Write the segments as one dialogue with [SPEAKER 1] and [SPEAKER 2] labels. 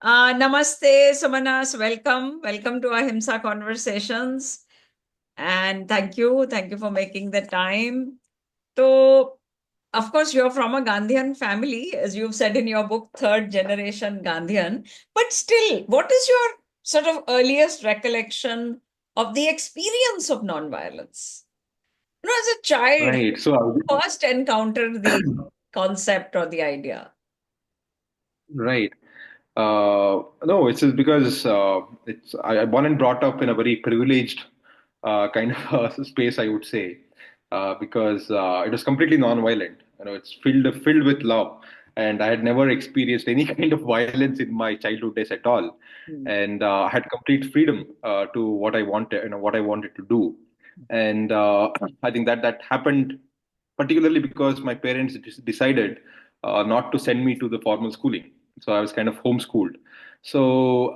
[SPEAKER 1] Namaste, Sumanas. Welcome to Ahimsa Conversations. And thank you for making the time. So, of course, you're from a Gandhian family, as you've said in your book, third generation Gandhian. But still, what is your sort of earliest recollection of the experience of nonviolence? As a child,
[SPEAKER 2] Right. So,
[SPEAKER 1] first encountered the concept or the idea.
[SPEAKER 2] right. No, it's just because I'm born and brought up in a very privileged kind of space, I would say, because it was completely non-violent. It's filled with love, and I had never experienced any kind of violence in my childhood days at all,
[SPEAKER 1] Hmm.
[SPEAKER 2] and I had complete freedom to what I wanted, what I wanted to do, and I think that happened particularly because my parents decided not to send me to the formal schooling. So I was kind of homeschooled. So,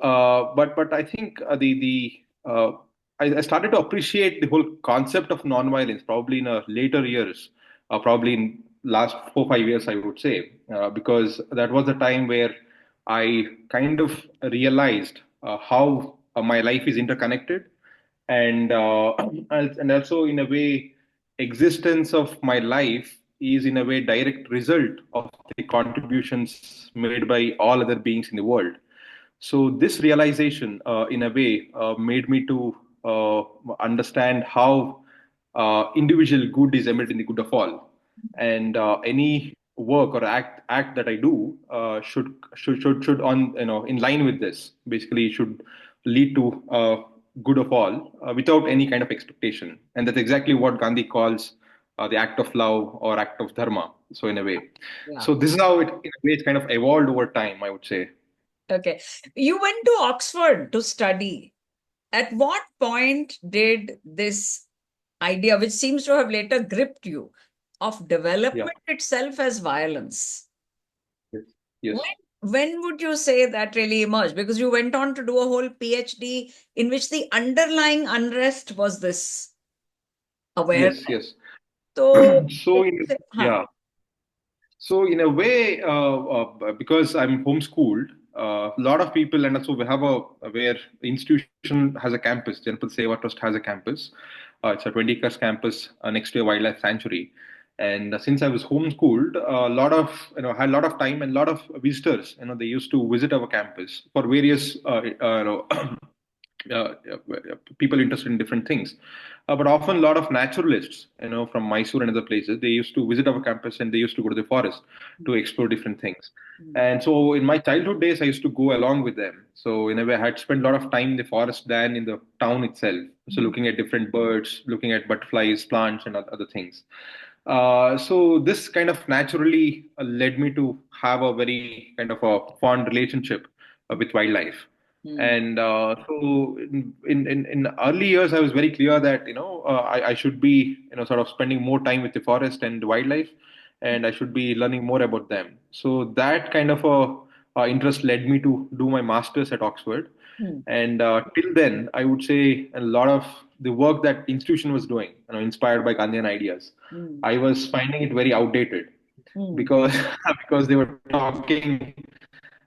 [SPEAKER 2] but I think I started to appreciate the whole concept of nonviolence probably in later years, probably in last 4 5 years, I would say, because that was the time where I kind of realized how my life is interconnected, and and also in a way existence of my life is in a way direct result of the contributions made by all other beings in the world. So this realization in a way made me to understand how individual good is embedded in the good of all, and any work or act that I do should on in line with this, basically should lead to good of all without any kind of expectation. And that's exactly what Gandhi calls the act of love or act of dharma. So in a way,
[SPEAKER 1] Yeah.
[SPEAKER 2] so this is how it in a way it's kind of evolved over time, I would say.
[SPEAKER 1] Okay. You went to Oxford to study. At what point did this idea, which seems to have later gripped you, of
[SPEAKER 2] Yeah.
[SPEAKER 1] development itself as violence,
[SPEAKER 2] Yes.
[SPEAKER 1] when,
[SPEAKER 2] Yes.
[SPEAKER 1] when would you say that really emerged? Because you went on to do a whole PhD in which the underlying unrest was this awareness.
[SPEAKER 2] Yes. Yes.
[SPEAKER 1] So,
[SPEAKER 2] So
[SPEAKER 1] huh.
[SPEAKER 2] yeah. So in a way, because I'm homeschooled, a lot of people, and also we have where the institution has a campus. Janpat Seva Trust has a campus. It's a 20 acres campus next to a wildlife sanctuary. And since I was homeschooled, a lot of had a lot of time and a lot of visitors. They used to visit our campus for various uh, people interested in different things. But often a lot of naturalists, from Mysore and other places, they used to visit our campus and they used to go to the forest to explore different things. And so in my childhood days, I used to go along with them. So in a way, I had spent a lot of time in the forest than in the town itself. So looking at different birds, looking at butterflies, plants, and other things. So this kind of naturally led me to have a very kind of a fond relationship with wildlife.
[SPEAKER 1] Hmm.
[SPEAKER 2] And so in early years, I was very clear that I should be sort of spending more time with the forest and wildlife, and I should be learning more about them. So that kind of interest led me to do my masters at Oxford.
[SPEAKER 1] Hmm.
[SPEAKER 2] And till then, I would say a lot of the work that institution was doing, inspired by Gandhian ideas,
[SPEAKER 1] Hmm.
[SPEAKER 2] I was finding it very outdated
[SPEAKER 1] Hmm.
[SPEAKER 2] because because they were talking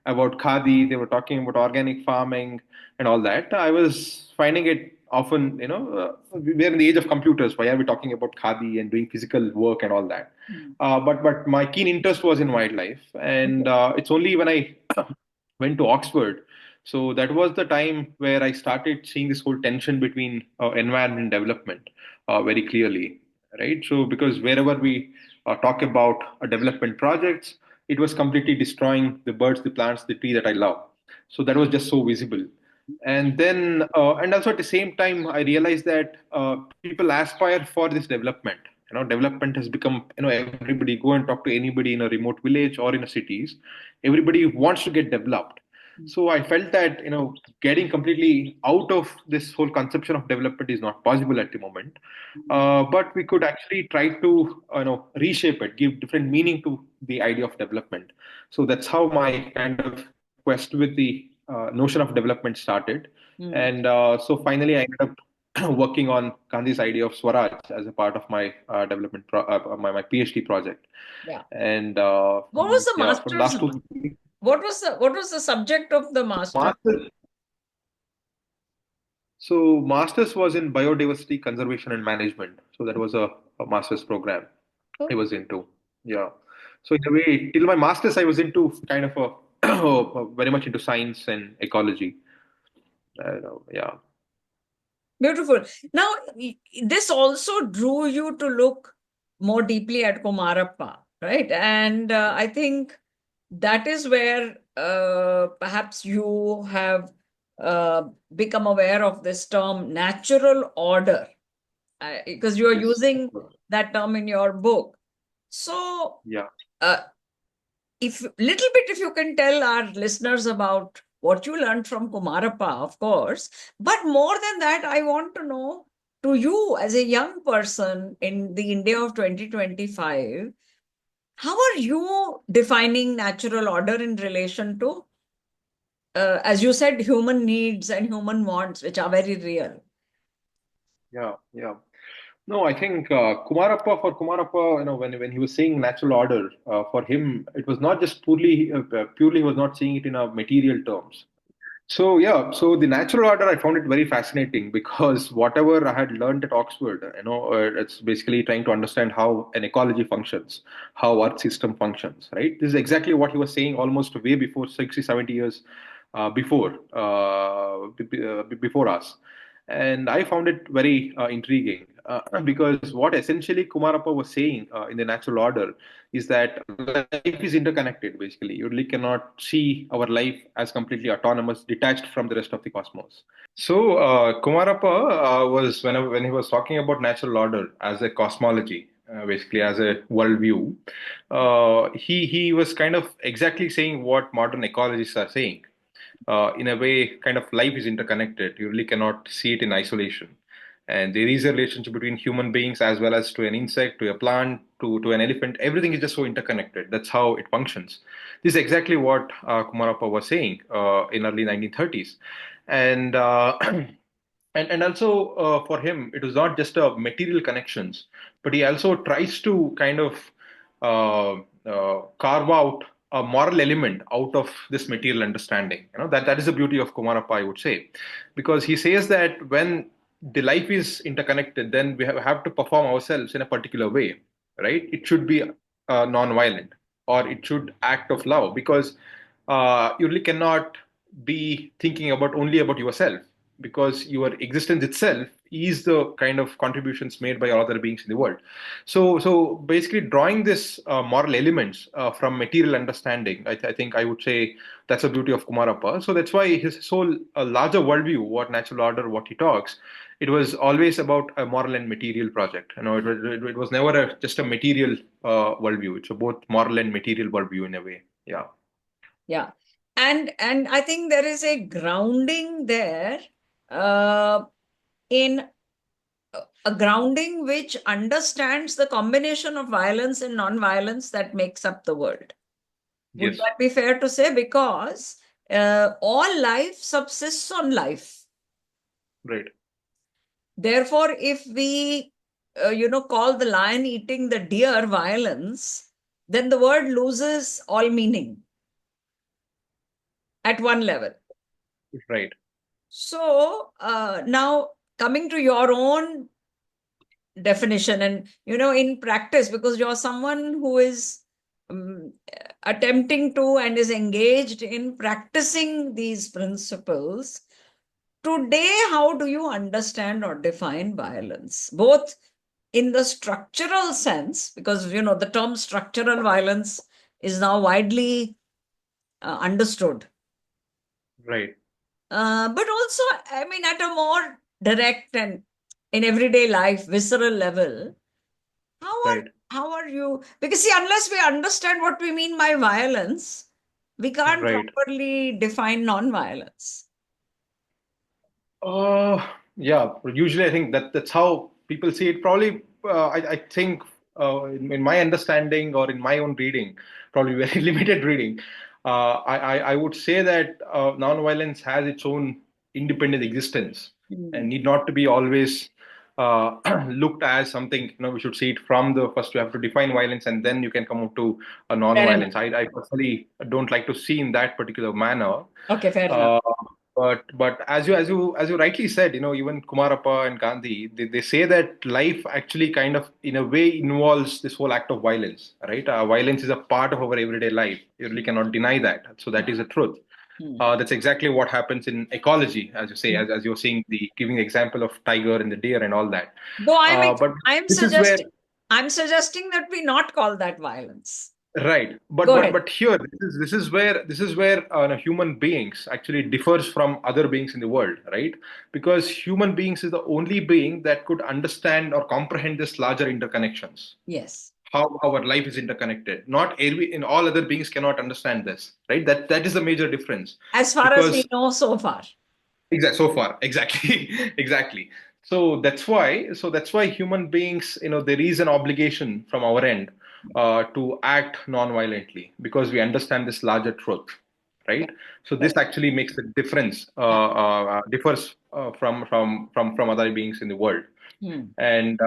[SPEAKER 2] about khadi, they were talking about organic farming and all that. I was finding it often, we're in the age of computers. Why are we talking about khadi and doing physical work and all that?
[SPEAKER 1] Hmm.
[SPEAKER 2] But my keen interest was in wildlife, and it's only when I went to Oxford. So that was the time where I started seeing this whole tension between environment and development very clearly, right? So because wherever we talk about development projects, it was completely destroying the birds, the plants, the tree that I love. So that was just so visible. And then, and also at the same time, I realized that people aspire for this development. Development has become, everybody go and talk to anybody in a remote village or in a cities. Everybody wants to get developed. So I felt that, getting completely out of this whole conception of development is not possible at the moment. But we could actually try to, reshape it, give different meaning to the idea of development. So that's how my kind of quest with the notion of development started.
[SPEAKER 1] Hmm.
[SPEAKER 2] And so finally, I ended up working on Gandhi's idea of Swaraj as a part of my my PhD project.
[SPEAKER 1] Yeah.
[SPEAKER 2] And
[SPEAKER 1] What was the
[SPEAKER 2] yeah, for the
[SPEAKER 1] master's?
[SPEAKER 2] last 2 years.
[SPEAKER 1] What was the subject of the master?
[SPEAKER 2] Masters. So masters was in biodiversity conservation and management. So that was a master's program I
[SPEAKER 1] Oh,
[SPEAKER 2] was into. Yeah. So in a way, till my masters, I was into kind of a very much into science and ecology. Yeah.
[SPEAKER 1] beautiful. Now, this also drew you to look more deeply at Kumarappa, right? And I think that is where perhaps you have uh, become aware of this term natural order, because you are
[SPEAKER 2] Yes. Of
[SPEAKER 1] using
[SPEAKER 2] course.
[SPEAKER 1] that term in your book. So,
[SPEAKER 2] Yeah.
[SPEAKER 1] uh, if little bit, if you can tell our listeners about what you learned from Kumarappa, of course, but more than that, I want to know, to you as a young person in the India of 2025, how are you defining natural order in relation to, as you said, human needs and human wants, which are very real?
[SPEAKER 2] Yeah. Yeah. No, I think for Kumarappa, when he was saying natural order, for him, it was not just purely he was not seeing it in a material terms. So yeah, so the natural order I found it very fascinating because whatever I had learned at Oxford, it's basically trying to understand how an ecology functions, how Earth system functions, right? This is exactly what he was saying almost way before 60, 70 years before us. And I found it very intriguing because what essentially Kumarappa was saying in the natural order is that life is interconnected. Basically, you really cannot see our life as completely autonomous, detached from the rest of the cosmos. So Kumarappa was when he was talking about natural order as a cosmology, basically as a worldview, he was kind of exactly saying what modern ecologists are saying. In a way, kind of life is interconnected. You really cannot see it in isolation. And there is a relationship between human beings as well as to an insect, to a plant, to an elephant. Everything is just so interconnected. That's how it functions. This is exactly what Kumarappa was saying in early 1930s. And and also for him it was not just a material connections, but he also tries to kind of carve out a moral element out of this material understanding. That is the beauty of Kumarappa, I would say, because he says that when the life is interconnected, then we have to perform ourselves in a particular way, right? It should be non-violent, or it should act of love, because you really cannot be thinking about only about yourself, because your existence itself is the kind of contributions made by all other beings in the world. So basically drawing this moral elements from material understanding, I think I would say that's the beauty of Kumarappa. So that's why his whole larger worldview, what natural order, what he talks, it was always about a moral and material project. It was never just a material worldview. It's a both moral and material worldview in a way. Yeah.
[SPEAKER 1] Yeah. And I think there is a grounding there, uh, in a grounding which understands the combination of violence and non-violence that makes up the world. Would
[SPEAKER 2] Yes.
[SPEAKER 1] that be fair to say? Because all life subsists on life.
[SPEAKER 2] Right.
[SPEAKER 1] Therefore, if we, call the lion eating the deer violence, then the word loses all meaning at one level.
[SPEAKER 2] Right.
[SPEAKER 1] So now coming to your own definition, and in practice, because you're someone who is um, attempting to and is engaged in practicing these principles today, how do you understand or define violence, both in the structural sense, because the term structural violence is now widely understood,
[SPEAKER 2] Right.
[SPEAKER 1] but also, I mean, at a more direct and in everyday life visceral level. How are
[SPEAKER 2] Right.
[SPEAKER 1] how are you? Because see, unless we understand what we mean by violence, we can't
[SPEAKER 2] Right.
[SPEAKER 1] properly define non-violence.
[SPEAKER 2] Uh, yeah. Usually, I think that's how people see it. Probably, I think in my understanding or in my own reading, probably very limited reading, I would say that nonviolence has its own independent existence and
[SPEAKER 1] Mm.
[SPEAKER 2] need not to be always. looked as something, we should see it from the first. You have to define violence, and then you can come up to a
[SPEAKER 1] Fair enough.
[SPEAKER 2] non-violence. I personally don't like to see in that particular manner.
[SPEAKER 1] Okay, fair enough.
[SPEAKER 2] Uh, but as you rightly said, even Kumarappa and Gandhi, they say that life actually kind of in a way involves this whole act of violence, right? Violence is a part of our everyday life. You really cannot deny that. So that is the truth.
[SPEAKER 1] Hmm.
[SPEAKER 2] That's exactly what happens in ecology, as you say,
[SPEAKER 1] Hmm.
[SPEAKER 2] as you're seeing the giving the example of tiger and the deer and all that.
[SPEAKER 1] Though
[SPEAKER 2] But
[SPEAKER 1] I'm
[SPEAKER 2] this is where
[SPEAKER 1] suggesting that we not call that violence.
[SPEAKER 2] right, but
[SPEAKER 1] Go
[SPEAKER 2] but
[SPEAKER 1] ahead.
[SPEAKER 2] but here this is where human beings actually differs from other beings in the world, right? Because human beings is the only being that could understand or comprehend this larger interconnections,
[SPEAKER 1] Yes.
[SPEAKER 2] how our life is interconnected. Not every in all other beings cannot understand this, right? That is the major difference,
[SPEAKER 1] As far as we
[SPEAKER 2] because
[SPEAKER 1] know so far.
[SPEAKER 2] so far, exactly, exactly. So that's why human beings, there is an obligation from our end to act non-violently because we understand this larger truth, right? So this
[SPEAKER 1] Correct.
[SPEAKER 2] actually makes the difference,
[SPEAKER 1] Yeah.
[SPEAKER 2] differs from other beings in the world,
[SPEAKER 1] Hmm.
[SPEAKER 2] and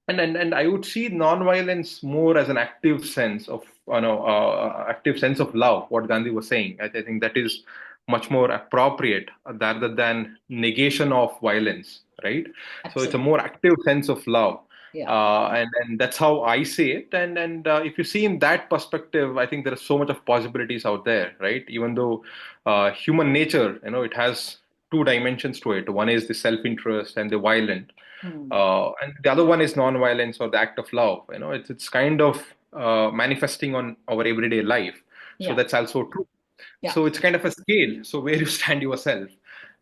[SPEAKER 2] and I would see non-violence more as an active sense of active sense of love. What Gandhi was saying, I think that is much more appropriate rather than negation of violence, right? So it's a
[SPEAKER 1] Absolutely.
[SPEAKER 2] more active sense of love,
[SPEAKER 1] Yeah.
[SPEAKER 2] and that's how I see it. And if you see in that perspective, I think there is so much of possibilities out there, right? Even though human nature, it has two dimensions to it. One is the self-interest and the violent,
[SPEAKER 1] Hmm.
[SPEAKER 2] and the other one is non-violence or the act of love. It's kind of manifesting on our everyday life. So
[SPEAKER 1] Yeah.
[SPEAKER 2] that's also true.
[SPEAKER 1] Yeah.
[SPEAKER 2] So it's kind of a scale. So where you stand yourself,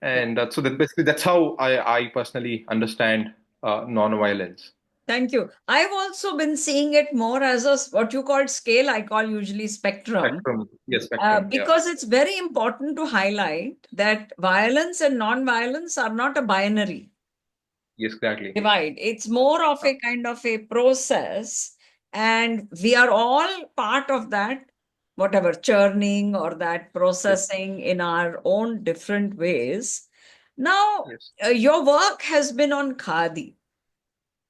[SPEAKER 1] Yeah.
[SPEAKER 2] and so that basically that's how I personally understand non-violence.
[SPEAKER 1] Thank you. I've also been seeing it more as what you called scale, I call usually spectrum,
[SPEAKER 2] Spectrum, yes, spectrum, yeah,
[SPEAKER 1] because it's very important to highlight that violence and non-violence are not a binary
[SPEAKER 2] yes, exactly.
[SPEAKER 1] divide. It's more of a kind of a process, and we are all part of that, whatever churning or that
[SPEAKER 2] Yes,
[SPEAKER 1] processing in our own different ways. Now,
[SPEAKER 2] yes,
[SPEAKER 1] your work has been on khadi.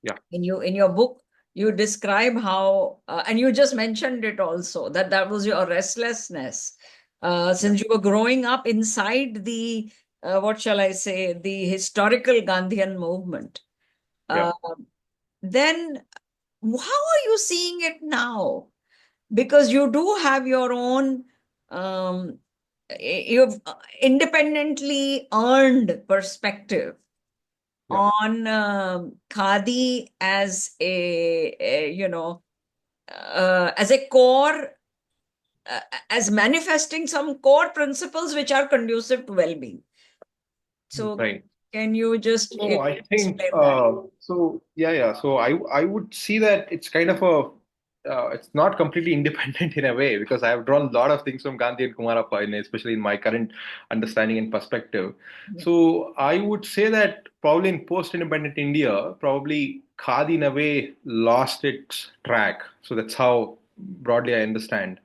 [SPEAKER 2] yeah,
[SPEAKER 1] In your book, you describe how, and you just mentioned it also, that that was your restlessness,
[SPEAKER 2] yeah,
[SPEAKER 1] since you were growing up inside the, what shall I say, the historical Gandhian movement.
[SPEAKER 2] yeah.
[SPEAKER 1] Uh, then how are you seeing it now? Because you do have your own, you've independently earned perspective
[SPEAKER 2] Yeah.
[SPEAKER 1] on khadi as as a core, uh, as manifesting some core principles which are conducive to well-being. So
[SPEAKER 2] Right.
[SPEAKER 1] can you just
[SPEAKER 2] So I think
[SPEAKER 1] explain that?
[SPEAKER 2] so yeah, yeah. So I would see that it's kind of it's not completely independent in a way because I have drawn a lot of things from Gandhi and Kumarappa, especially in my current understanding and perspective.
[SPEAKER 1] Yeah.
[SPEAKER 2] So I would say that probably in post-independent India, probably Khadi in a way lost its track. So that's how broadly I understand.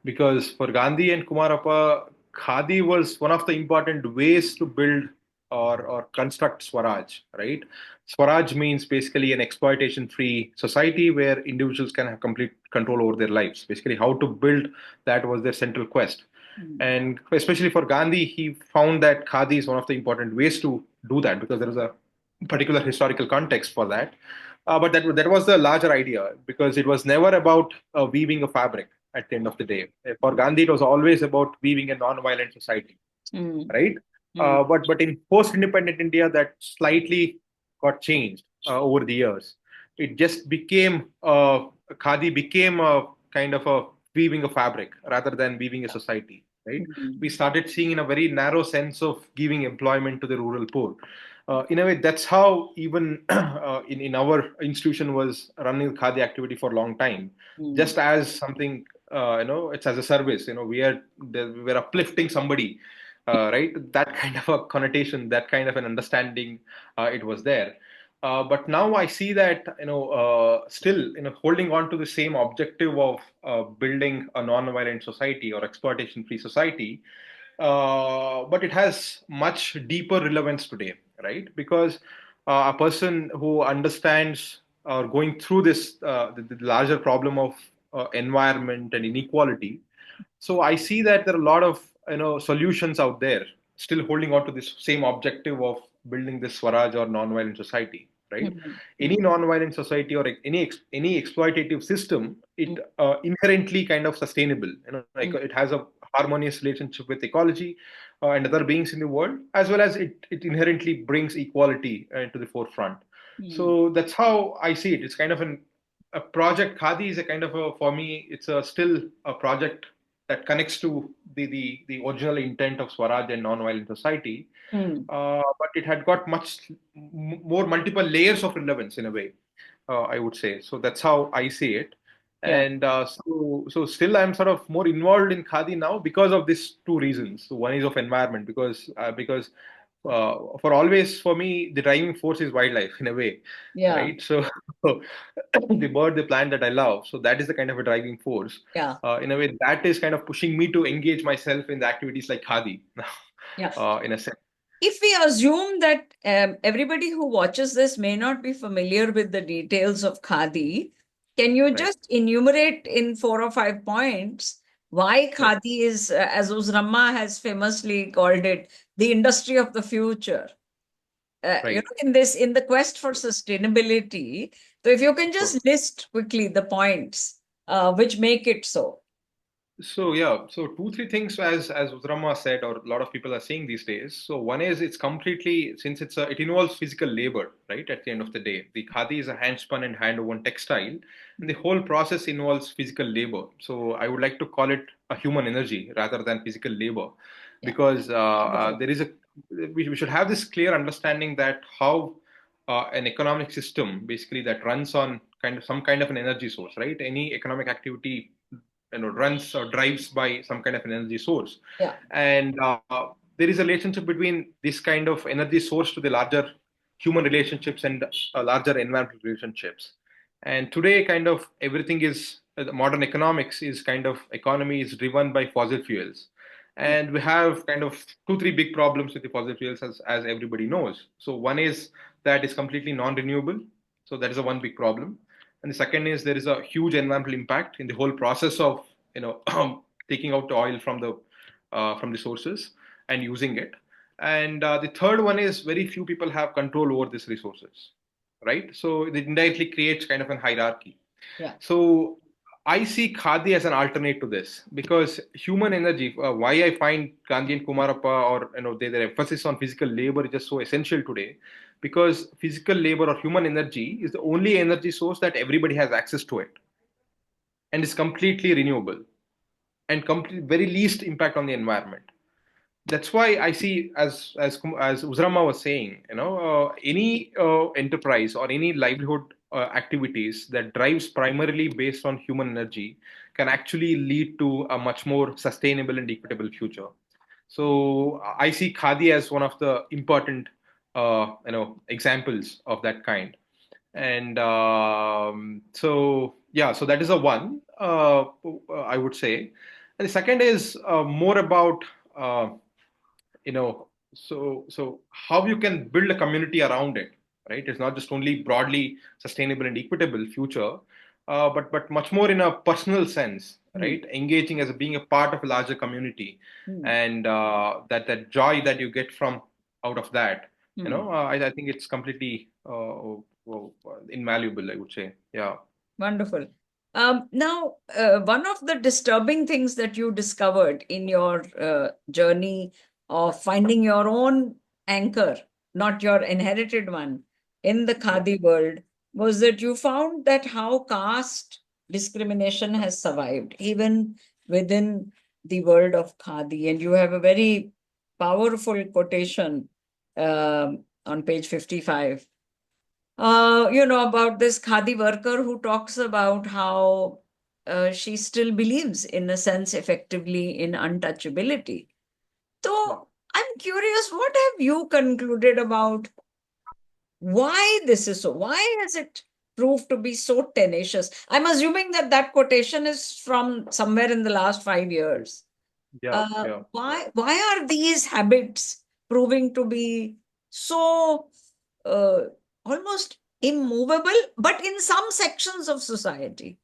[SPEAKER 2] Because for Gandhi and Kumarappa, Khadi was one of the important ways to build or construct Swaraj, right? Swaraj means basically an exploitation free society where individuals can have complete control over their lives. Basically, how to build that was their central quest.
[SPEAKER 1] Mm.
[SPEAKER 2] And especially for Gandhi, he found that Khadi is one of the important ways to do that because there is a particular historical context for that. But that was the larger idea because it was never about weaving a fabric at the end of the day. For Gandhi, it was always about weaving a non-violent society,
[SPEAKER 1] Mm.
[SPEAKER 2] right?
[SPEAKER 1] Mm.
[SPEAKER 2] But in post-independent India, that slightly got changed over the years. It just became khadi became a kind of a weaving a fabric rather than weaving a society. Right? We
[SPEAKER 1] Mm.
[SPEAKER 2] started seeing in a very narrow sense of giving employment to the rural poor. In a way, that's how even in our institution was running khadi activity for a long time,
[SPEAKER 1] Mm.
[SPEAKER 2] just as something it's as a service. We are uplifting somebody, right? That kind of a connotation, that kind of an understanding, it was there. But now I see that still holding on to the same objective of building a non-violent society or exploitation-free society, but it has much deeper relevance today, right? Because a person who understands or going through this the larger problem of environment and inequality. So I see that there are a lot of solutions out there still holding on to this same objective of building this Swaraj or non-violent society, right?
[SPEAKER 1] Hmm.
[SPEAKER 2] Any
[SPEAKER 1] Hmm.
[SPEAKER 2] non-violent society or any exploitative system, it inherently kind of sustainable. Like
[SPEAKER 1] Hmm.
[SPEAKER 2] it has a harmonious relationship with ecology and other beings in the world, as well as it inherently brings equality to the forefront.
[SPEAKER 1] Hmm.
[SPEAKER 2] So that's how I see it. It's kind of a project. Khadi is a kind of a, for me, it's a still a project that connects to the original intent of Swaraj and non-violent society,
[SPEAKER 1] Hmm.
[SPEAKER 2] but it had got much more multiple layers of relevance in a way, I would say. So that's how I see it.
[SPEAKER 1] Yeah.
[SPEAKER 2] And so still I'm sort of more involved in Khadi now because of these two reasons. So one is of environment because for always for me the driving force is wildlife in a way,
[SPEAKER 1] Yeah.
[SPEAKER 2] right? So the bird, the plant that I love, so that is the kind of a driving force.
[SPEAKER 1] Yeah.
[SPEAKER 2] In a way, that is kind of pushing me to engage myself in the activities like Khadi,
[SPEAKER 1] Yeah.
[SPEAKER 2] in a sense.
[SPEAKER 1] If we assume that everybody who watches this may not be familiar with the details of Khadi, can you
[SPEAKER 2] Right,
[SPEAKER 1] just enumerate in 4 or 5 points why
[SPEAKER 2] right,
[SPEAKER 1] Khadi is, as Uzramma has famously called it, the industry of the future?
[SPEAKER 2] right.
[SPEAKER 1] In the quest for sustainability. So, if you can
[SPEAKER 2] Sure.
[SPEAKER 1] just list quickly the points which make it so.
[SPEAKER 2] So yeah, so two, three things as Utrama said, or a lot of people are saying these days. So one is it's completely since it involves physical labor, right? At the end of the day, the khadi is a hand spun and hand woven textile, and the whole process involves physical labor. So I would like to call it a human energy rather than physical labor,
[SPEAKER 1] Yeah,
[SPEAKER 2] because
[SPEAKER 1] wonderful.
[SPEAKER 2] there is a we should have this clear understanding that how an economic system basically that runs on kind of some kind of an energy source, right? Any economic activity runs or drives by some kind of an energy source,
[SPEAKER 1] Yeah.
[SPEAKER 2] and there is a relationship between this kind of energy source to the larger human relationships and larger environmental relationships. And today kind of everything is the modern economics is kind of economy is driven by fossil fuels,
[SPEAKER 1] Mm.
[SPEAKER 2] and we have kind of two three big problems with the fossil fuels as everybody knows. So one is that is completely non-renewable, so that is a one big problem. And the second is there is a huge environmental impact in the whole process of taking out the oil from the sources and using it. And the third one is very few people have control over these resources, right? So it indirectly creates kind of an hierarchy.
[SPEAKER 1] Yeah.
[SPEAKER 2] So I see Khadi as an alternate to this because human energy. Why I find Gandhi and Kumarappa or their emphasis on physical labor is just so essential today, because physical labor or human energy is the only energy source that everybody has access to it, and is completely renewable and very least impact on the environment. That's why I see as Uzrama was saying, any enterprise or any livelihood activities that drives primarily based on human energy can actually lead to a much more sustainable and equitable future. So I see khadi as one of the important examples of that kind. And so yeah, so that is a one, I would say. And the second is more about uh, so how you can build a community around it, right? It's not just only broadly sustainable and equitable future, but much more in a personal sense,
[SPEAKER 1] Mm.
[SPEAKER 2] right? Engaging as being a part of a larger community,
[SPEAKER 1] Mm.
[SPEAKER 2] and that joy that you get from out of that,
[SPEAKER 1] Mm.
[SPEAKER 2] I think it's completely invaluable, I would say. Yeah.
[SPEAKER 1] Wonderful. Now, one of the disturbing things that you discovered in your journey of finding your own anchor, not your inherited one, in the
[SPEAKER 2] Yeah.
[SPEAKER 1] Khadi world, was that you found that how caste discrimination has survived, even within the world of Khadi. And you have a very powerful quotation on page 55 about this khadi worker who talks about how she still believes, in a sense, effectively in untouchability.
[SPEAKER 2] Yeah.
[SPEAKER 1] So I'm curious, what have you concluded about why this is so? Why has it proved to be so tenacious? I'm assuming that that quotation is from somewhere in the last 5 years.
[SPEAKER 2] Yeah. Yeah.
[SPEAKER 1] Why are these habits proving to be so? uh, almost immovable, but in some sections of society.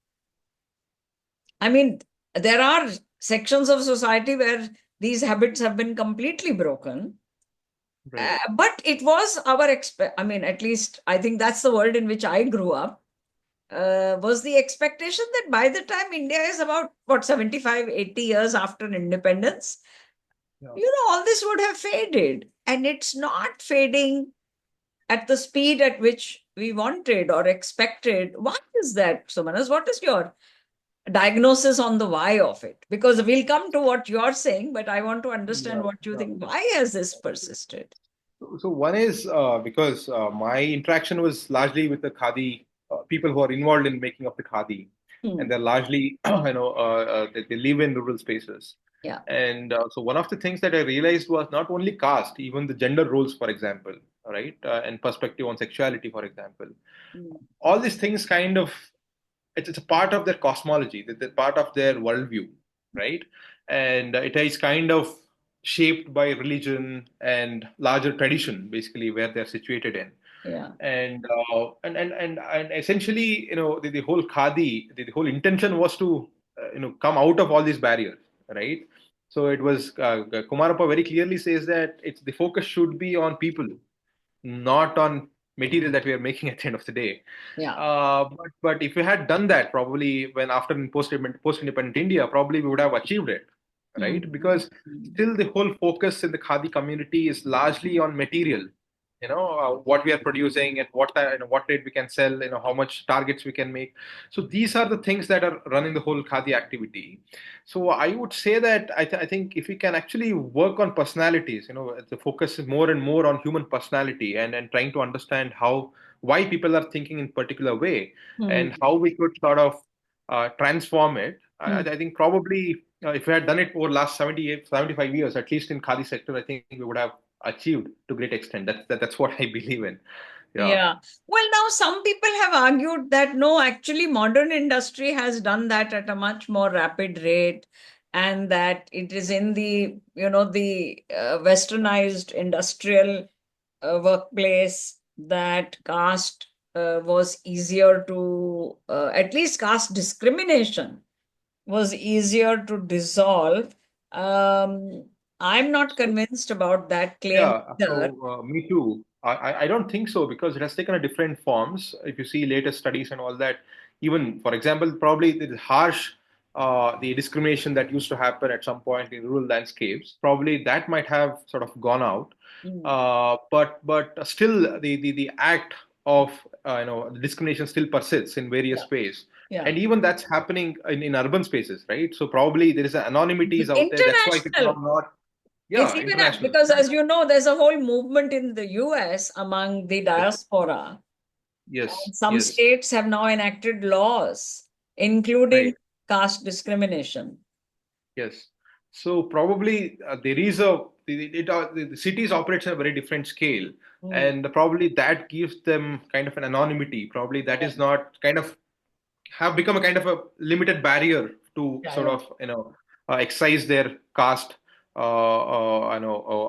[SPEAKER 1] I mean, there are sections of society where these habits have been completely broken.
[SPEAKER 2] Right.
[SPEAKER 1] But it was I mean, at least I think that's the world in which I grew up, was the expectation that by the time India is about, what, 75, 80 years after independence,
[SPEAKER 2] Yeah.
[SPEAKER 1] you know, all this would have faded. And it's not fading at the speed at which we wanted or expected. Why is that, Sumanas? What is your diagnosis on the why of it? Because we'll come to what you're saying, but I want to understand
[SPEAKER 2] Yeah.
[SPEAKER 1] what you
[SPEAKER 2] Yeah.
[SPEAKER 1] think. Why has this persisted?
[SPEAKER 2] So one is because my interaction was largely with the khadi people who are involved in making of the khadi, and
[SPEAKER 1] Hmm.
[SPEAKER 2] they're largely they live in rural spaces.
[SPEAKER 1] Yeah.
[SPEAKER 2] And so one of the things that I realized was not only caste, even the gender roles, for example, right, and perspective on sexuality, for example,
[SPEAKER 1] Hmm.
[SPEAKER 2] all these things kind of it's a part of their cosmology, they're part of their worldview, right? And it is kind of shaped by religion and larger tradition, basically where they're situated in.
[SPEAKER 1] Yeah.
[SPEAKER 2] And essentially, the whole khadi, the whole intention was to come out of all these barriers, right? So it was Kumarappa very clearly says that it's the focus should be on people, not on material that we are making at the end of the day.
[SPEAKER 1] Yeah.
[SPEAKER 2] But if we had done that, probably when after post-independent India, probably we would have achieved it,
[SPEAKER 1] Hmm.
[SPEAKER 2] right? Because
[SPEAKER 1] Hmm.
[SPEAKER 2] still the whole focus in the Khadi community is largely on material. What we are producing and what rate we can sell, how much targets we can make. So these are the things that are running the whole Khadi activity. So I would say that I think if we can actually work on personalities, the focus is more and more on human personality and trying to understand why people are thinking in particular way
[SPEAKER 1] Hmm.
[SPEAKER 2] and how we could sort of transform it.
[SPEAKER 1] Hmm.
[SPEAKER 2] I think probably if we had done it over last 75 years, at least in Khadi sector, I think we would have achieved to great extent. That's what I believe in. Yeah.
[SPEAKER 1] Yeah. Well, now some people have argued that no, actually, modern industry has done that at a much more rapid rate, and that it is in the, the westernized industrial workplace that caste was easier to, at least caste discrimination was easier to dissolve. Um, I'm not convinced about that claim
[SPEAKER 2] Yeah,
[SPEAKER 1] either.
[SPEAKER 2] so me too. I don't think so because it has taken a different forms. If you see latest studies and all that, even for example, probably the harsh, the discrimination that used to happen at some point in rural landscapes, probably that might have sort of gone out.
[SPEAKER 1] Mm.
[SPEAKER 2] But still, the act of the discrimination still persists in
[SPEAKER 1] Yeah,
[SPEAKER 2] various ways,
[SPEAKER 1] yeah.
[SPEAKER 2] and even that's happening in urban spaces, right? So probably there is anonymities out there. That's why people are
[SPEAKER 1] International.
[SPEAKER 2] not,
[SPEAKER 1] It's
[SPEAKER 2] yeah,
[SPEAKER 1] even
[SPEAKER 2] international.
[SPEAKER 1] because, as you know, there's a whole movement in the US among the diaspora.
[SPEAKER 2] Yes,
[SPEAKER 1] And some
[SPEAKER 2] yes,
[SPEAKER 1] states have now enacted laws, including
[SPEAKER 2] right,
[SPEAKER 1] caste discrimination.
[SPEAKER 2] yes. So probably there is the cities operates on a very different scale,
[SPEAKER 1] Mm.
[SPEAKER 2] and probably that gives them kind of an anonymity. Probably that
[SPEAKER 1] Yeah,
[SPEAKER 2] is not kind of have become a kind of a limited barrier to
[SPEAKER 1] yeah,
[SPEAKER 2] sort
[SPEAKER 1] yeah.
[SPEAKER 2] of excise their caste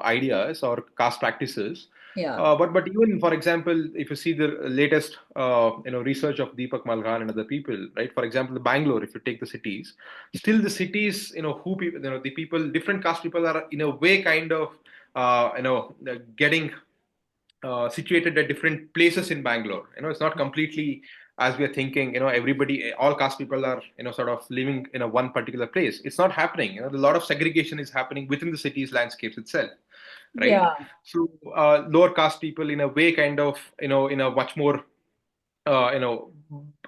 [SPEAKER 2] ideas or caste practices.
[SPEAKER 1] Yeah.
[SPEAKER 2] But even for example, if you see the latest research of Deepak Malghan and other people, right? For example, the Bangalore, if you take the cities, still the cities, who people, the people, different caste people are in a way kind of getting situated at different places in Bangalore. It's not completely as we are thinking. Everybody, all caste people are sort of living in a one particular place. It's not happening. A lot of segregation is happening within the city's landscapes itself, right?
[SPEAKER 1] Yeah.
[SPEAKER 2] So lower caste people, in a way, kind of in a much more uh, you know,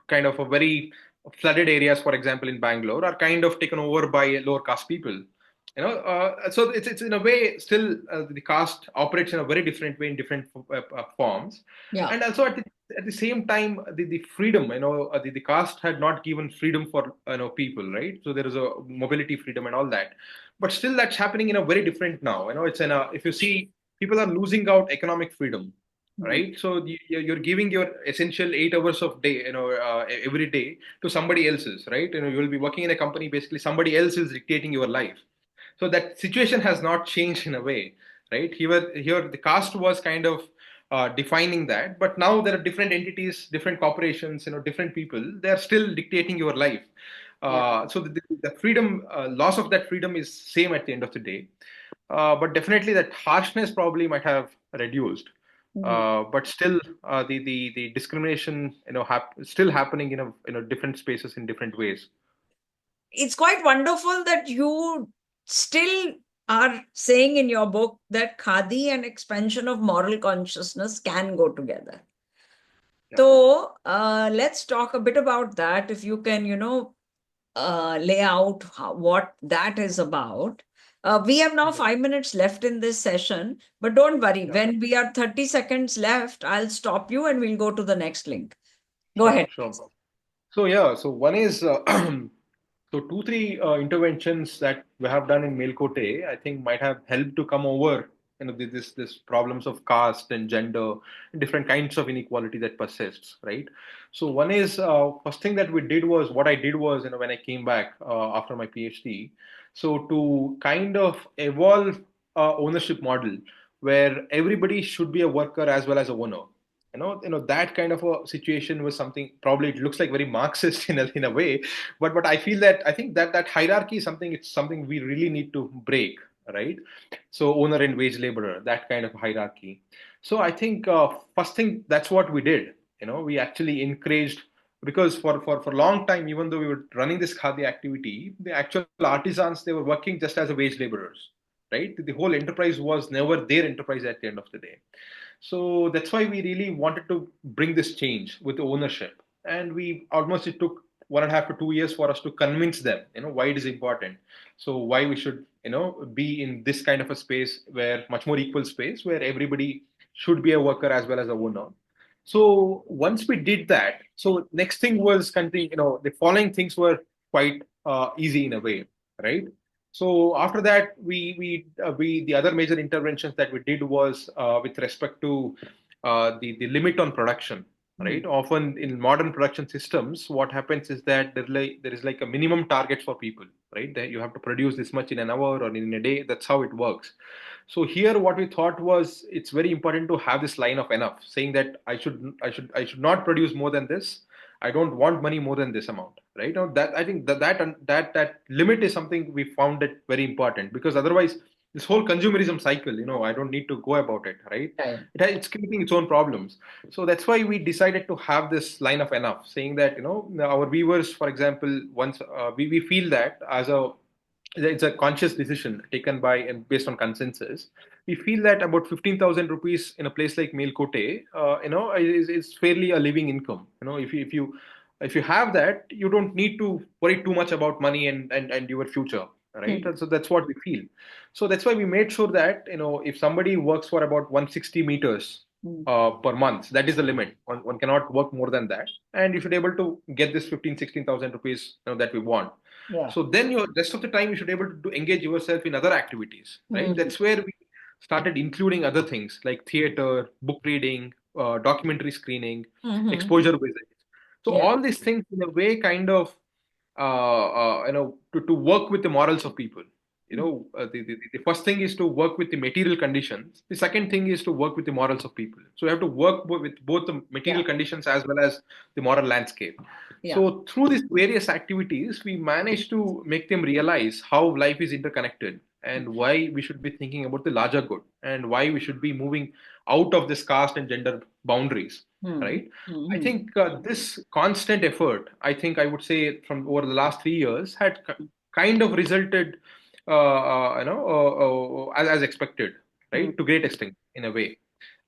[SPEAKER 2] kind of a very flooded areas, for example, in Bangalore, are kind of taken over by lower caste people. So it's in a way still the caste operates in a very different way in different forms,
[SPEAKER 1] Yeah.
[SPEAKER 2] and also at the same time the freedom, the caste had not given freedom for people, right? So there is a mobility freedom and all that, but still that's happening in a very different now. It's in a if you see people are losing out economic freedom,
[SPEAKER 1] Mm.
[SPEAKER 2] right? So you're giving your essential 8 hours of day, every day to somebody else's, right? You'll be working in a company, basically somebody else is dictating your life. So that situation has not changed in a way, right? Here the caste was kind of defining that. But now there are different entities, different corporations, different people. They are still dictating your life.
[SPEAKER 1] Yeah.
[SPEAKER 2] So the freedom, loss of that freedom is same at the end of the day. But definitely that harshness probably might have reduced.
[SPEAKER 1] Mhm.
[SPEAKER 2] But still, the discrimination, still happening in different spaces in different ways.
[SPEAKER 1] It's quite wonderful that you still are saying in your book that khadi and expansion of moral consciousness can go together.
[SPEAKER 2] Yeah,
[SPEAKER 1] So let's talk a bit about that. If you can, lay out what that is about. We have now
[SPEAKER 2] yeah,
[SPEAKER 1] 5 minutes left in this session, but don't worry.
[SPEAKER 2] yeah.
[SPEAKER 1] When we are 30 seconds left, I'll stop you and we'll go to the next link. Go
[SPEAKER 2] Sure,
[SPEAKER 1] ahead,
[SPEAKER 2] sure.
[SPEAKER 1] please.
[SPEAKER 2] So yeah, so one is so two, three interventions that we have done in Melkote, I think might have helped to come over, this problems of caste and gender, and different kinds of inequality that persists, right? So one is first thing that we did was what I did was, when I came back after my PhD, so to kind of evolve ownership model where everybody should be a worker as well as a owner. That kind of a situation was something, probably it looks like very Marxist in a way, but I feel that, I think that that hierarchy is something, it's something we really need to break, right? So owner and wage laborer, that kind of hierarchy. So I think first thing, that's what we did. We actually encouraged, because for a long time, even though we were running this khadi activity, the actual artisans, they were working just as a wage laborers, right? The whole enterprise was never their enterprise at the end of the day. So that's why we really wanted to bring this change with the ownership. And it took 1.5 to 2 years for us to convince them, why it is important. So why we should, be in this kind of a space, where much more equal space, where everybody should be a worker as well as a owner. So once we did that, so next thing was country, the following things were quite easy in a way, right? So after that, we the other major interventions that we did was with respect to the limit on production,
[SPEAKER 1] Mm.
[SPEAKER 2] right? Often in modern production systems, what happens is that there is like a minimum target for people, right? That you have to produce this much in an hour or in a day. That's how it works. So here, what we thought was, it's very important to have this line of enough, saying that I should not produce more than this. I don't want money more than this amount, right? Now that, I think that limit is something we found it very important, because otherwise this whole consumerism cycle, I don't need to go about it, right?
[SPEAKER 1] Right.
[SPEAKER 2] It's creating its own problems. So that's why we decided to have this line of enough, saying that, our viewers, for example, once we feel that as a it's a conscious decision taken by and based on consensus. We feel that about 15,000 rupees in a place like Melkote, is fairly a living income. If you have that, you don't need to worry too much about money and your future, right?
[SPEAKER 1] Mm.
[SPEAKER 2] And so that's what we feel. So that's why we made sure that, if somebody works for about 160 meters
[SPEAKER 1] Mm.
[SPEAKER 2] per month, that is the limit. One cannot work more than that, and you should be able to get this 15, 16,000 rupees, that we want.
[SPEAKER 1] Yeah.
[SPEAKER 2] So then your rest of the time you should be able to engage yourself in other activities, right?
[SPEAKER 1] Mm.
[SPEAKER 2] That's where we started including other things like theater, book reading, documentary screening,
[SPEAKER 1] Mhm.
[SPEAKER 2] exposure visits. So
[SPEAKER 1] Yeah.
[SPEAKER 2] all these things in a way kind of to work with the morals of people.
[SPEAKER 1] Mm.
[SPEAKER 2] The first thing is to work with the material conditions. The second thing is to work with the morals of people. So you have to work with both the
[SPEAKER 1] Yeah.
[SPEAKER 2] material conditions as well as the moral landscape.
[SPEAKER 1] Yeah.
[SPEAKER 2] So through these various activities, we managed to make them realize how life is interconnected and why we should be thinking about the larger good and why we should be moving out of this caste and gender boundaries,
[SPEAKER 1] Mm.
[SPEAKER 2] right? I
[SPEAKER 1] Mhm.
[SPEAKER 2] think this constant effort, I think I would say from over the last 3 years, had kind of resulted, as expected,
[SPEAKER 1] Mm.
[SPEAKER 2] right? To great extent, in a way.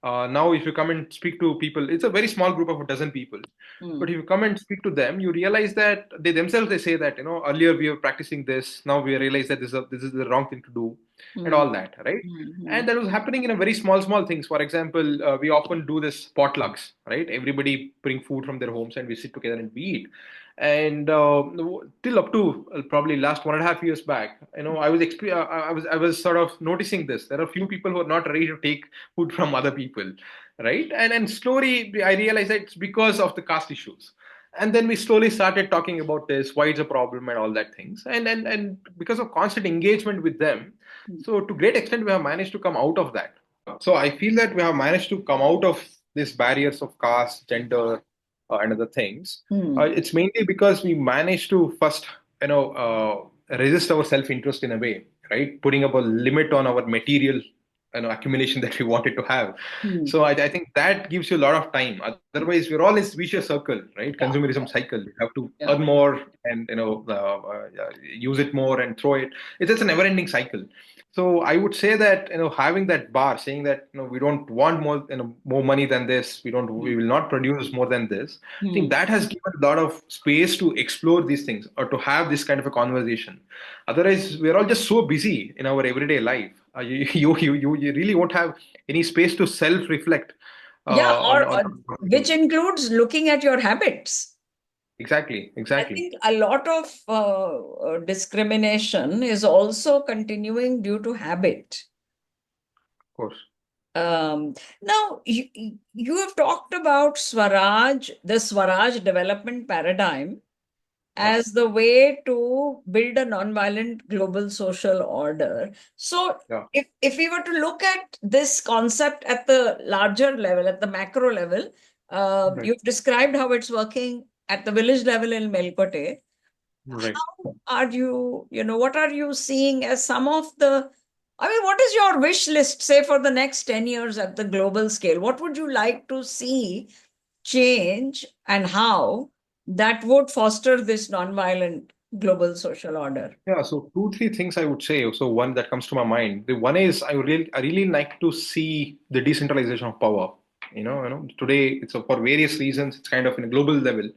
[SPEAKER 2] Now, if you come and speak to people, it's a very small group of a dozen people. But
[SPEAKER 1] Mm.
[SPEAKER 2] if you come and speak to them, you realize that they themselves, they say that, earlier we were practicing this, now we realize that this is the wrong thing to do, and
[SPEAKER 1] Mm.
[SPEAKER 2] all that, right?
[SPEAKER 1] Mhm.
[SPEAKER 2] And that was happening in a very small things. For example, we often do this potlucks, right? Everybody bring food from their homes and we sit together and we eat. And till up to probably last 1.5 years back, I was sort of noticing this. There are few people who are not ready to take food from other people, right? And slowly I realized that it's because of the caste issues. And then we slowly started talking about this, why it's a problem and all that things. And because of constant engagement with them,
[SPEAKER 1] Mm.
[SPEAKER 2] so to great extent we have managed to come out of that. So I feel that we have managed to come out of these barriers of caste, gender, and other things.
[SPEAKER 1] Hmm.
[SPEAKER 2] It's mainly because we managed to first, resist our self-interest in a way, right? Putting up a limit on our material, accumulation that we wanted to have.
[SPEAKER 1] Hmm.
[SPEAKER 2] So I think that gives you a lot of time. Otherwise, we're all in this vicious circle, right?
[SPEAKER 1] Yeah.
[SPEAKER 2] Consumerism cycle. You have to
[SPEAKER 1] Yeah.
[SPEAKER 2] earn more and use it more and throw it. It's just a never-ending cycle. So I would say that having that bar, saying that we don't want more more money than this, we will not produce more than this. I think
[SPEAKER 1] Hmm.
[SPEAKER 2] that has given a lot of space to explore these things or to have this kind of a conversation. Otherwise, we're all just so busy in our everyday life. You really won't have any space to self-reflect
[SPEAKER 1] Yeah,
[SPEAKER 2] on what to
[SPEAKER 1] which
[SPEAKER 2] do.
[SPEAKER 1] includes looking at your habits.
[SPEAKER 2] Exactly,
[SPEAKER 1] I
[SPEAKER 2] exactly.
[SPEAKER 1] think a lot of discrimination is also continuing due to habit.
[SPEAKER 2] Of course.
[SPEAKER 1] Now, you have talked about Swaraj, the Swaraj development paradigm,
[SPEAKER 2] Yeah,
[SPEAKER 1] as the way to build a nonviolent global social order. So,
[SPEAKER 2] yeah,
[SPEAKER 1] if we were to look at this concept at the larger level, at the macro level,
[SPEAKER 2] right,
[SPEAKER 1] you've described how it's working at the village level in Melkote.
[SPEAKER 2] right.
[SPEAKER 1] How are you, what are you seeing as some of the, I mean, what is your wish list, say, for the next 10 years at the global scale? What would you like to see change and how that would foster this nonviolent global social order?
[SPEAKER 2] Yeah, so two, three things I would say. So one that comes to my mind. The one is I really like to see the decentralization of power. Today it's for various reasons. It's kind of in a global level.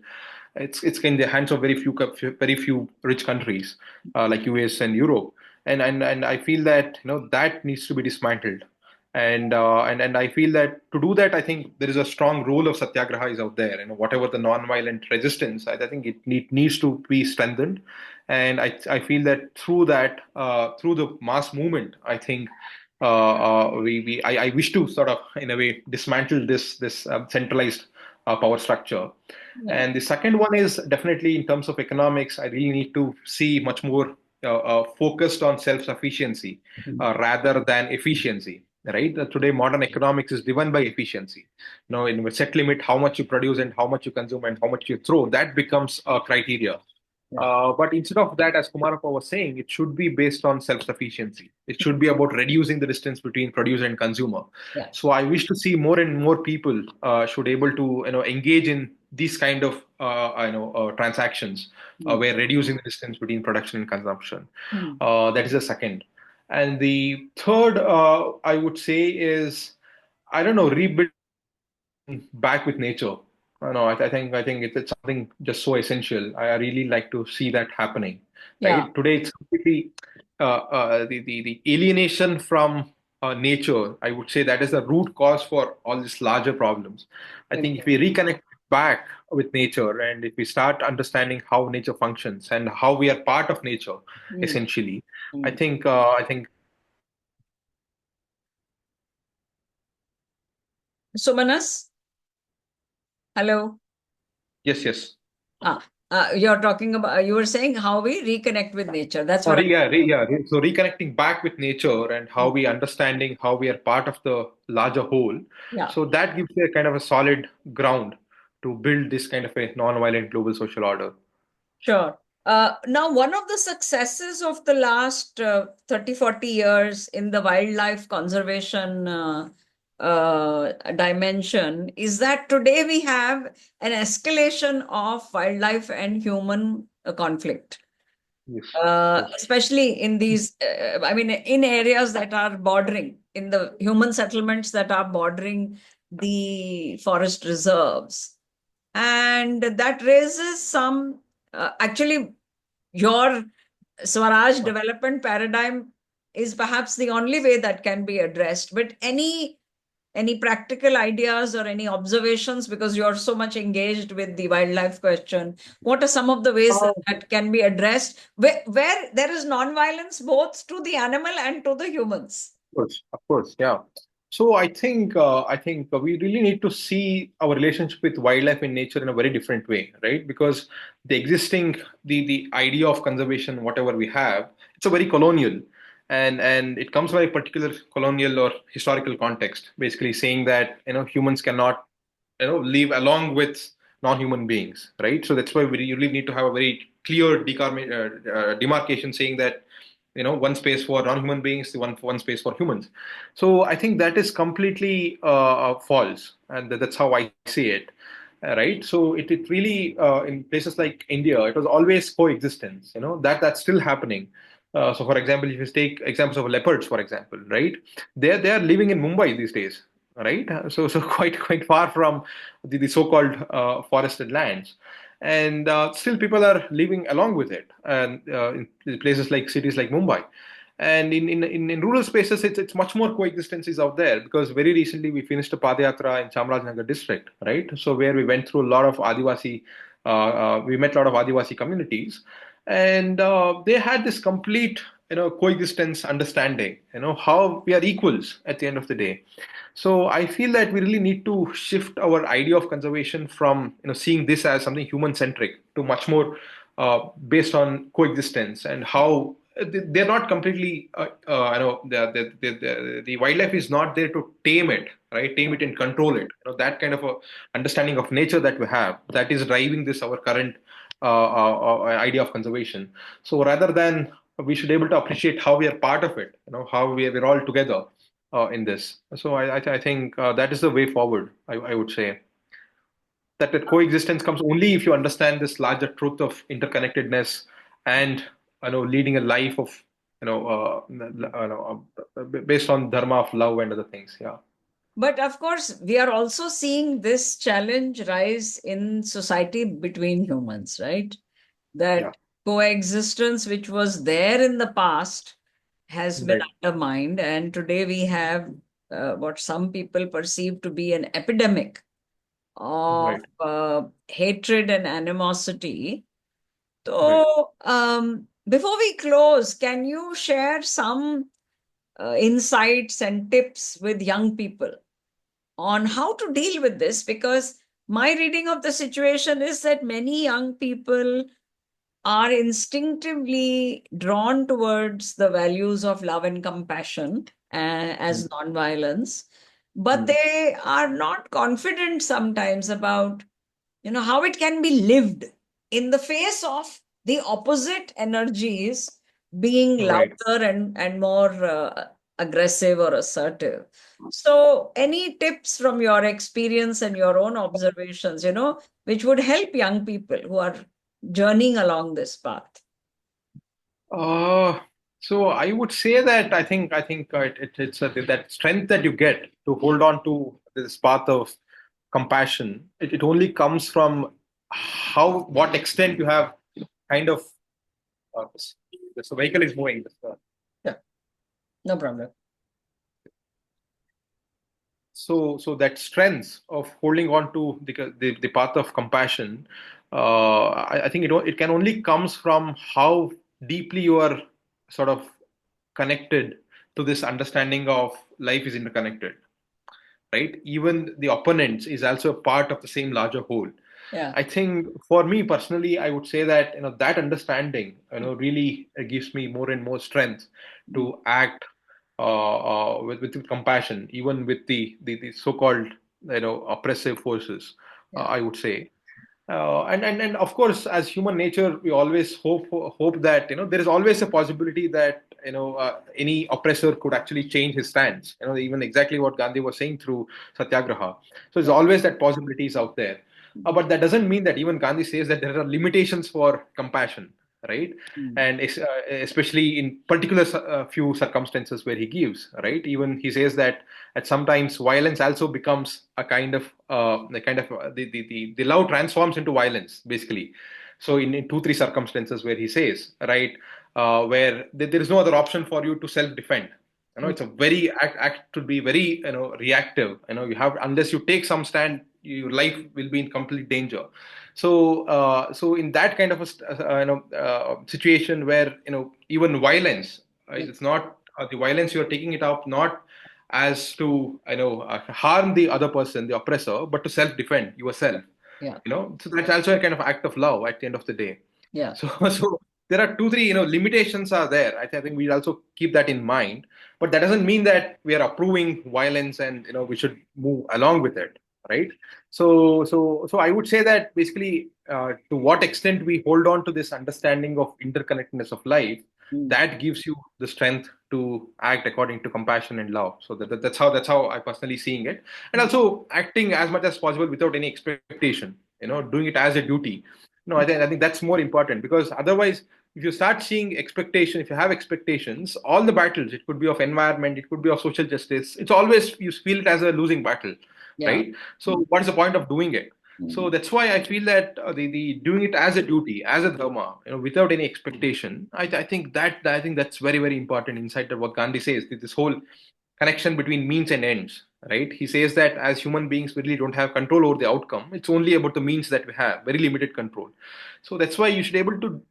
[SPEAKER 2] It's in the hands of very few rich countries like US and Europe, and I feel that that needs to be dismantled. And I feel that to do that, I think there is a strong role of satyagraha is out there. Whatever the non-violent resistance, I think needs to be strengthened. And I feel that through the mass movement, I think I wish to sort of in a way dismantle this centralized power structure.
[SPEAKER 1] Yeah.
[SPEAKER 2] And the second one is definitely in terms of economics, I really need to see much more focused on self-sufficiency rather than efficiency. Right? Today, modern economics is driven by efficiency. In a set limit, how much you produce and how much you consume and how much you throw, that becomes a criteria.
[SPEAKER 1] Yeah.
[SPEAKER 2] But instead of that, as Kumarappa was saying, it should be based on self-sufficiency. It should be about reducing the distance between producer and consumer.
[SPEAKER 1] Yeah.
[SPEAKER 2] So I wish to see more and more people should able to engage in these kind of transactions
[SPEAKER 1] Hmm.
[SPEAKER 2] where reducing the distance between production and consumption.
[SPEAKER 1] Hmm.
[SPEAKER 2] That is the second. And the third, I would say, is I don't know, rebuild back with nature. I know. I think it's something just so essential. I really like to see that happening.
[SPEAKER 1] Yeah.
[SPEAKER 2] Right today, it's completely the alienation from nature. I would say that is the root cause for all these larger problems. I think if we reconnect back with nature and if we start understanding how nature functions and how we are part of nature,
[SPEAKER 1] Hmm.
[SPEAKER 2] essentially, I
[SPEAKER 1] Hmm.
[SPEAKER 2] think uh, I think
[SPEAKER 1] Sumanas, hello.
[SPEAKER 2] yes, yes.
[SPEAKER 1] You're talking about, you were saying how we reconnect with nature. That's
[SPEAKER 2] Oh,
[SPEAKER 1] what
[SPEAKER 2] So reconnecting back with nature and how we understanding how we are part of the larger whole.
[SPEAKER 1] yeah.
[SPEAKER 2] So that gives you a kind of a solid ground to build this kind of a non-violent global social order.
[SPEAKER 1] Sure. Now, one of the successes of the last 30, 40 years in the wildlife conservation dimension is that today we have an escalation of wildlife and human conflict,
[SPEAKER 2] Yes, yes,
[SPEAKER 1] especially in these, I mean, in areas that are bordering, in the human settlements that are bordering the forest reserves. And that raises some, actually, your Swaraj development paradigm is perhaps the only way that can be addressed. But any practical ideas or any observations, because you're so much engaged with the wildlife question, what are some of the ways that,
[SPEAKER 2] of
[SPEAKER 1] that can be addressed where there is non-violence both to the animal and to the humans?
[SPEAKER 2] of course, yeah. So I think we really need to see our relationship with wildlife and nature in a very different way, right? Because the idea of conservation, whatever we have, it's a very colonial. and it comes from a particular colonial or historical context, basically saying that humans cannot live along with non-human beings, right? So that's why we really need to have a very clear demarcation saying that one space for non-human beings, one space for humans. So I think that is completely false, and that's how I see it. Right, so it really in places like India, it was always coexistence. That's still happening. So, for example, if you take examples of leopards, for example, right, they are living in Mumbai these days, right? So quite far from the so-called forested lands, and still people are living along with it, and in places like cities like Mumbai. And in rural spaces, it's much more coexistence is out there, because very recently we finished a Padayatra in Chamarajanagar district, right? So where we went through a lot of Adivasi, we met a lot of Adivasi communities, and they had this complete coexistence understanding, how we are equals at the end of the day. So I feel that we really need to shift our idea of conservation from seeing this as something human centric to much more based on coexistence, and how they're not completely the wildlife is not there to tame it, right? Tame it and control it. That kind of a understanding of nature that we have, that is driving this our current idea of conservation. So rather than, we should able to appreciate how we are part of it, how we're all together in this. So I think that is the way forward. I would say that coexistence comes only if you understand this larger truth of interconnectedness, and leading a life of based on dharma of love and other things. Yeah.
[SPEAKER 1] But of course, we are also seeing this challenge rise in society between humans, right?
[SPEAKER 2] Yeah.
[SPEAKER 1] That coexistence, which was there in the past, has been
[SPEAKER 2] Right.
[SPEAKER 1] undermined. And today we have what some people perceive to be an epidemic of
[SPEAKER 2] Right.
[SPEAKER 1] hatred and animosity.
[SPEAKER 2] Right.
[SPEAKER 1] So, before we close, can you share some insights and tips with young people on how to deal with this? Because my reading of the situation is that many young people are instinctively drawn towards the values of love and compassion as nonviolence, but
[SPEAKER 2] Mm.
[SPEAKER 1] they are not confident sometimes about how it can be lived in the face of the opposite energies being
[SPEAKER 2] Right.
[SPEAKER 1] louder and more aggressive or assertive. So any tips from your experience and your own observations, which would help young people who are journeying along this path?
[SPEAKER 2] Uh, so I would say that I think that strength that you get to hold on to this path of compassion. It only comes from how what extent you have kind of this vehicle is moving.
[SPEAKER 1] Yeah, no problem.
[SPEAKER 2] So that strength of holding on to the path of compassion, I think it can only comes from how deeply you are sort of connected to this understanding of life is interconnected, right? Even the opponents is also a part of the same larger whole.
[SPEAKER 1] Yeah.
[SPEAKER 2] I think for me personally, I would say that that understanding really gives me more and more strength to act with compassion, even with the so-called oppressive forces.
[SPEAKER 1] Yeah.
[SPEAKER 2] I would say, and of course, as human nature, we always hope that there is always a possibility that any oppressor could actually change his stance. Even exactly what Gandhi was saying through Satyagraha. So there's
[SPEAKER 1] Yeah.
[SPEAKER 2] always that possibilities out there. But that doesn't mean that even Gandhi says that there are limitations for compassion, right?
[SPEAKER 1] Mm.
[SPEAKER 2] And especially in particular few circumstances where he gives, right? Even he says that at sometimes violence also becomes a kind of the love transforms into violence, basically. So in two three circumstances where he says, right, where there is no other option for you to self defend.
[SPEAKER 1] Mm.
[SPEAKER 2] It's a very act to be very reactive. You have, unless you take some stand, your life will be in complete danger. So in that kind of a situation where even violence,
[SPEAKER 1] Yeah.
[SPEAKER 2] it's not the violence you're taking it up not as to harm the other person, the oppressor, but to self defend yourself.
[SPEAKER 1] Yeah.
[SPEAKER 2] So that's also a kind of act of love at the end of the day.
[SPEAKER 1] Yeah.
[SPEAKER 2] So there are two, three, limitations are there. I think we also keep that in mind. But that doesn't mean that we are approving violence and we should move along with it, right? So I would say that basically, to what extent we hold on to this understanding of interconnectedness of life,
[SPEAKER 1] Mm.
[SPEAKER 2] that gives you the strength to act according to compassion and love. So that's how I personally seeing it, and
[SPEAKER 1] Mm.
[SPEAKER 2] also acting as much as possible without any expectation. Doing it as a duty. No, I think that's more important, because otherwise, if you start seeing expectation, if you have expectations, all the battles, it could be of environment, it could be of social justice, it's always, you feel it as a losing battle,
[SPEAKER 1] Yeah.
[SPEAKER 2] right? So what is the point of doing it? So
[SPEAKER 1] Mm.
[SPEAKER 2] that's why I feel that the doing it as a duty, as a dharma, without any expectation, I think that's very, very important inside of what Gandhi says. This whole connection between means and ends, right? He says that as human beings, we really don't have control over the outcome. It's only about the means that we have, very limited control. So that's why you should be able to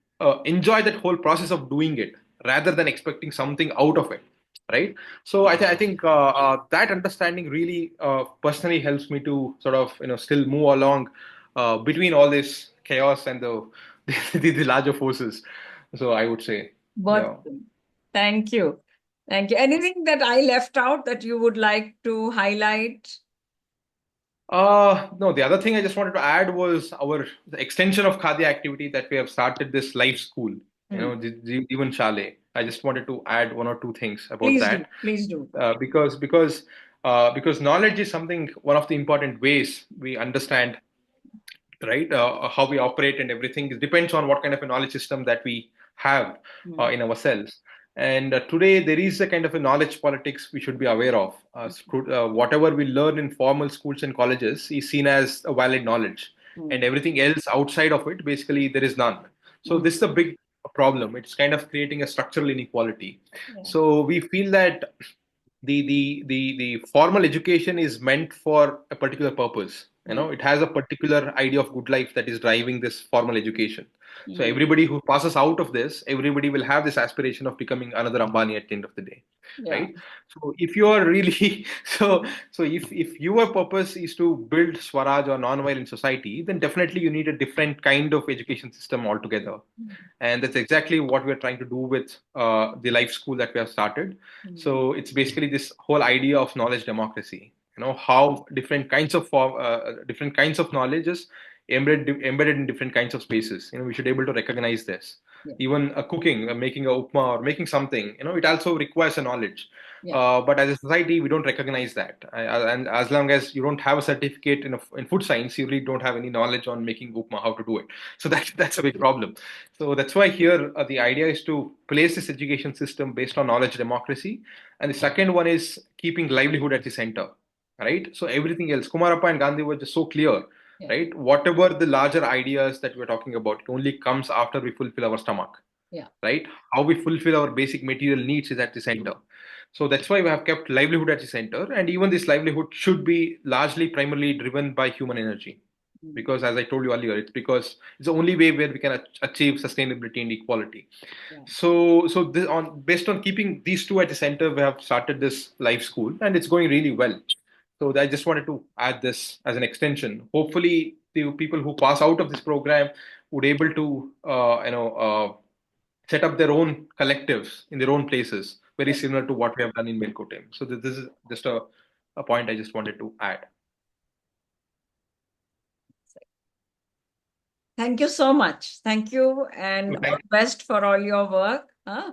[SPEAKER 2] enjoy that whole process of doing it rather than expecting something out of it, right? So I think that understanding really personally helps me to sort of still move along between all this chaos and the the larger forces. So I would say,
[SPEAKER 1] But
[SPEAKER 2] yeah.
[SPEAKER 1] thank you. Thank you. Anything that I left out that you would like to highlight?
[SPEAKER 2] No, the other thing I just wanted to add was the extension of Khadi activity that we have started, this life school,
[SPEAKER 1] Hmm.
[SPEAKER 2] even Shale. I just wanted to add one or two things about
[SPEAKER 1] Please do.
[SPEAKER 2] that,
[SPEAKER 1] Please do.
[SPEAKER 2] because knowledge is something, one of the important ways we understand, right? How we operate and everything, it depends on what kind of a knowledge system that we have
[SPEAKER 1] Hmm.
[SPEAKER 2] in ourselves. And today there is a kind of a knowledge politics we should be aware of. Whatever we learn in formal schools and colleges is seen as a valid knowledge, and
[SPEAKER 1] Hmm.
[SPEAKER 2] everything else outside of it, basically there is none. So
[SPEAKER 1] Hmm.
[SPEAKER 2] this is a big problem. It's kind of creating a structural inequality.
[SPEAKER 1] Yeah.
[SPEAKER 2] So we feel that the formal education is meant for a particular purpose.
[SPEAKER 1] Hmm.
[SPEAKER 2] It has a particular idea of good life that is driving this formal education. So
[SPEAKER 1] Hmm.
[SPEAKER 2] everybody who passes out of this, everybody will have this aspiration of becoming another Ambani at the end of the day,
[SPEAKER 1] Yeah.
[SPEAKER 2] right? So if you are really so if your purpose is to build Swaraj or non-violent society, then definitely you need a different kind of education system altogether. And that's exactly what we're trying to do with the life school that we have started.
[SPEAKER 1] Hmm.
[SPEAKER 2] So it's basically this whole idea of knowledge democracy. How different kinds of knowledge is embedded in different kinds of spaces. We should be able to recognize this.
[SPEAKER 1] Yeah.
[SPEAKER 2] Even cooking, making a upma or making something, it also requires a knowledge.
[SPEAKER 1] Yeah.
[SPEAKER 2] But as a society, we don't recognize that. And as long as you don't have a certificate in food science, you really don't have any knowledge on making upma, how to do it. So that's a big problem. So that's why here the idea is to place this education system based on knowledge democracy. And the second one is keeping livelihood at the center, right? So everything else, Kumarappa and Gandhi were just so clear,
[SPEAKER 1] Yeah.
[SPEAKER 2] right? Whatever the larger ideas that we're talking about, it only comes after we fulfill our stomach,
[SPEAKER 1] Yeah.
[SPEAKER 2] right? How we fulfill our basic material needs is at the center. So that's why we have kept livelihood at the center. And even this livelihood should be largely primarily driven by human energy.
[SPEAKER 1] Hmm.
[SPEAKER 2] Because as I told you earlier, it's because it's the only way where we can achieve sustainability and equality.
[SPEAKER 1] Yeah.
[SPEAKER 2] So this, on based on keeping these two at the center, we have started this life school, and it's going really well. So I just wanted to add this as an extension. Hopefully, the people who pass out of this program would able to set up their own collectives in their own places, very
[SPEAKER 1] Yeah.
[SPEAKER 2] similar to what we have done in Melkote. So this is just a point I just wanted to add.
[SPEAKER 1] Thank you so much. Thank you, and
[SPEAKER 2] So
[SPEAKER 1] all
[SPEAKER 2] thank
[SPEAKER 1] the best for all your work. Huh?